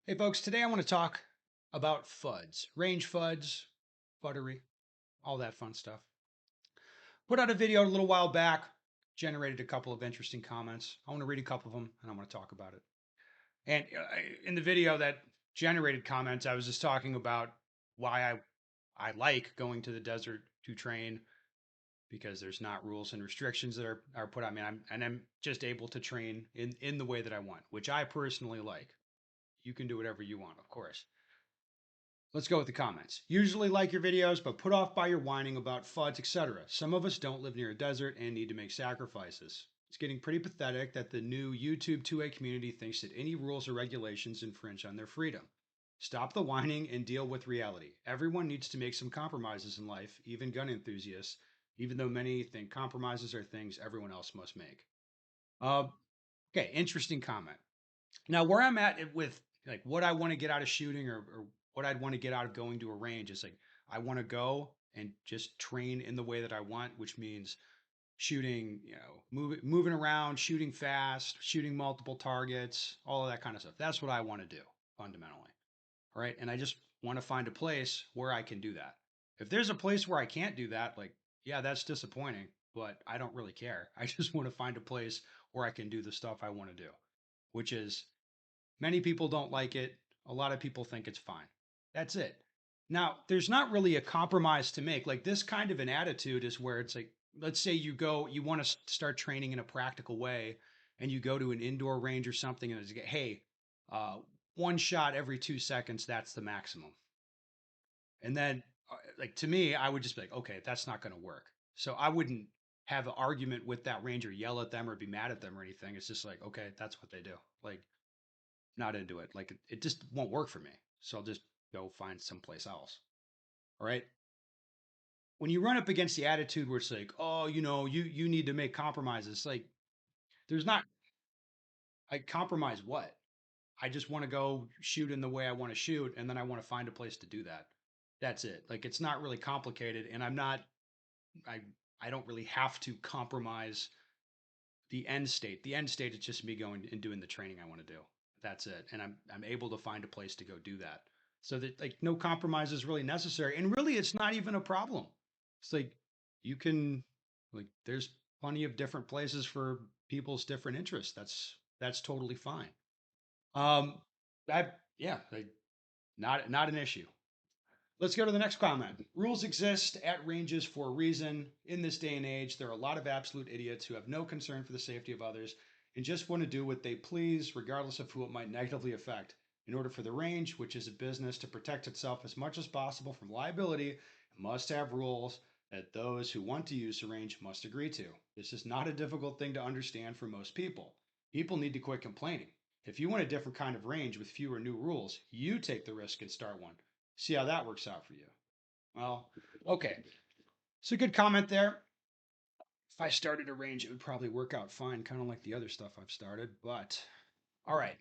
Hey folks, today I want to talk about Fudds, range Fudds, Fuddery, all that fun stuff. Put out a video a little while back, generated a couple of interesting comments. I want to read a couple of them and I want to talk about it. And in the video that generated comments, I was just talking about why I like going to the desert to train because there's not rules and restrictions that are put on me. I'm just able to train in the way that I want, which I personally like. You can do whatever you want, of course. Let's go with the comments. Usually like your videos, but put off by your whining about FUDs, etc. Some of us don't live near a desert and need to make sacrifices. It's getting pretty pathetic that the new YouTube 2A community thinks that any rules or regulations infringe on their freedom. Stop the whining and deal with reality. Everyone needs to make some compromises in life, even gun enthusiasts, even though many think compromises are things everyone else must make. Uh, okay, interesting comment. Now, where I'm at with like what I want to get out of shooting or what I'd want to get out of going to a range is like I want to go and just train in the way that I want, which means shooting, moving around, shooting fast, shooting multiple targets, all of that kind of stuff. That's what I want to do fundamentally. All right. And I just want to find a place where I can do that. If there's a place where I can't do that, like, yeah, that's disappointing, but I don't really care. I just want to find a place where I can do the stuff I want to do, which is many people don't like it. A lot of people think it's fine. That's it. Now, there's not really a compromise to make. Like this kind of an attitude is where it's like, let's say you want to start training in a practical way and you go to an indoor range or something and it's like, hey, uh, one shot every 2 seconds, that's the maximum. And then, like to me, I would just be like, okay, that's not going to work. So I wouldn't have an argument with that ranger, yell at them or be mad at them or anything. It's just like, okay, that's what they do. Like, not into it. Like it just won't work for me. So I'll just go find someplace else. All right. When you run up against the attitude where it's like, oh, you need to make compromises. Like there's not. I compromise what? I just want to go shoot in the way I want to shoot, and then I want to find a place to do that. That's it. Like it's not really complicated, and I'm not. I I don't really have to compromise the end state. The end state is just me going and doing the training I want to do. That's it. And I'm able to find a place to go do that. So that like no compromise is really necessary. And really it's not even a problem. It's like you can like there's plenty of different places for people's different interests. That's totally fine. That yeah, like not an issue. Let's go to the next comment. Rules exist at ranges for a reason. In this day and age, there are a lot of absolute idiots who have no concern for the safety of others and just want to do what they please, regardless of who it might negatively affect. In order for the range, which is a business, to protect itself as much as possible from liability, it must have rules that those who want to use the range must agree to. This is not a difficult thing to understand for most people. People need to quit complaining. If you want a different kind of range with fewer new rules, you take the risk and start one. See how that works out for you. Well, okay. So good comment there. If I started a range, it would probably work out fine, kind of like the other stuff I've started. But all right,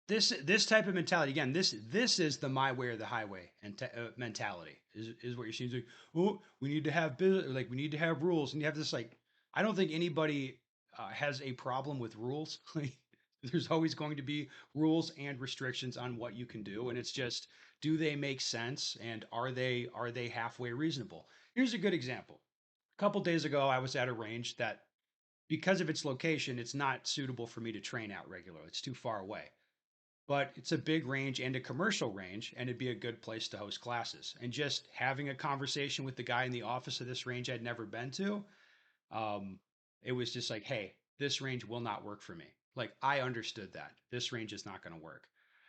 this type of mentality again. This is the my way or the highway and mentality is what you're seeing. It's like, oh, we need to have like we need to have rules, and you have this like. I don't think anybody has a problem with rules. Like, there's always going to be rules and restrictions on what you can do, and it's just do they make sense and are they halfway reasonable? Here's a good example. A couple days ago, I was at a range that because of its location, it's not suitable for me to train out regularly. It's too far away, but it's a big range and a commercial range, and it'd be a good place to host classes. And just having a conversation with the guy in the office of this range I'd never been to, um, it was just like, hey, this range will not work for me. Like I understood that this range is not going to work.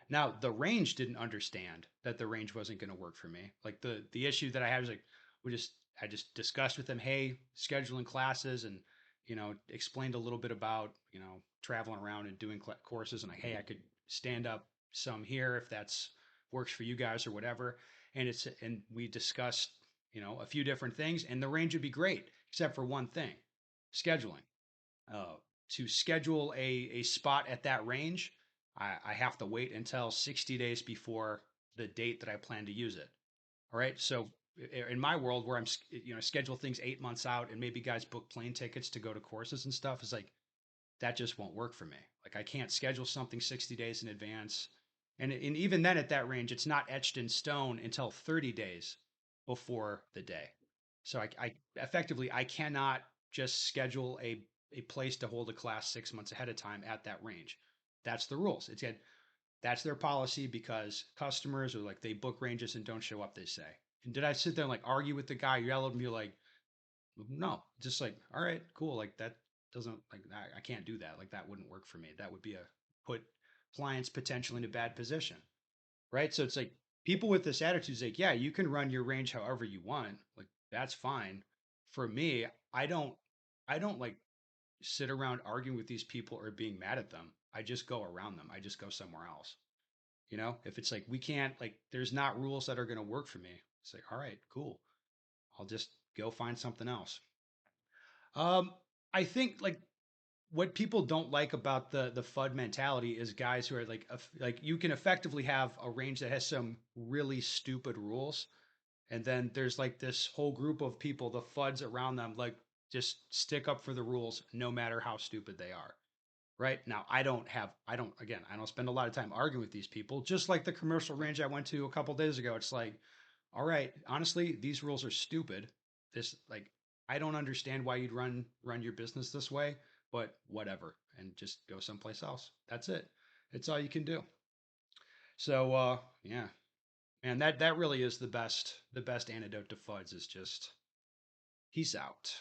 Now the range didn't understand that the range wasn't going to work for me. Like the issue that I had was like, I just discussed with them, hey, scheduling classes and explained a little bit about traveling around and doing courses and like, hey, I could stand up some here if that's works for you guys or whatever. And we discussed a few different things, and the range would be great except for one thing: scheduling. Uh, to schedule a spot at that range, I have to wait until 60 days before the date that I plan to use it. All right. So in my world where schedule things 8 months out and maybe guys book plane tickets to go to courses and stuff, is like, that just won't work for me. Like I can't schedule something 60 days in advance. And even then at that range, it's not etched in stone until 30 days before the day. So I effectively I cannot just schedule a place to hold a class 6 months ahead of time at that range. That's the rules. That's their policy because customers are like they book ranges and don't show up, they say. And did I sit there and like argue with the guy, yell at him, be like, no, just like, all right, cool. Like that doesn't like I can't do that. Like that wouldn't work for me. That would be a put clients potentially in a bad position. Right. So it's like people with this attitude is like, yeah, you can run your range however you want. Like that's fine. For me, I don't I don't like sit around arguing with these people or being mad at them. I just go around them. I just go somewhere else. If it's like we can't like there's not rules that are going to work for me. It's like, all right, cool. I'll just go find something else. Um, I think like what people don't like about the FUD mentality is guys who are like you can effectively have a range that has some really stupid rules, and then there's like this whole group of people, the FUDs around them, like just stick up for the rules no matter how stupid they are. Right now, I don't spend a lot of time arguing with these people. Just like the commercial range I went to a couple days ago, it's like, all right, honestly, these rules are stupid. This like I don't understand why you'd run your business this way, but whatever, and just go someplace else. That's it. It's all you can do. So yeah, and that really is the best antidote to FUDs is just peace out.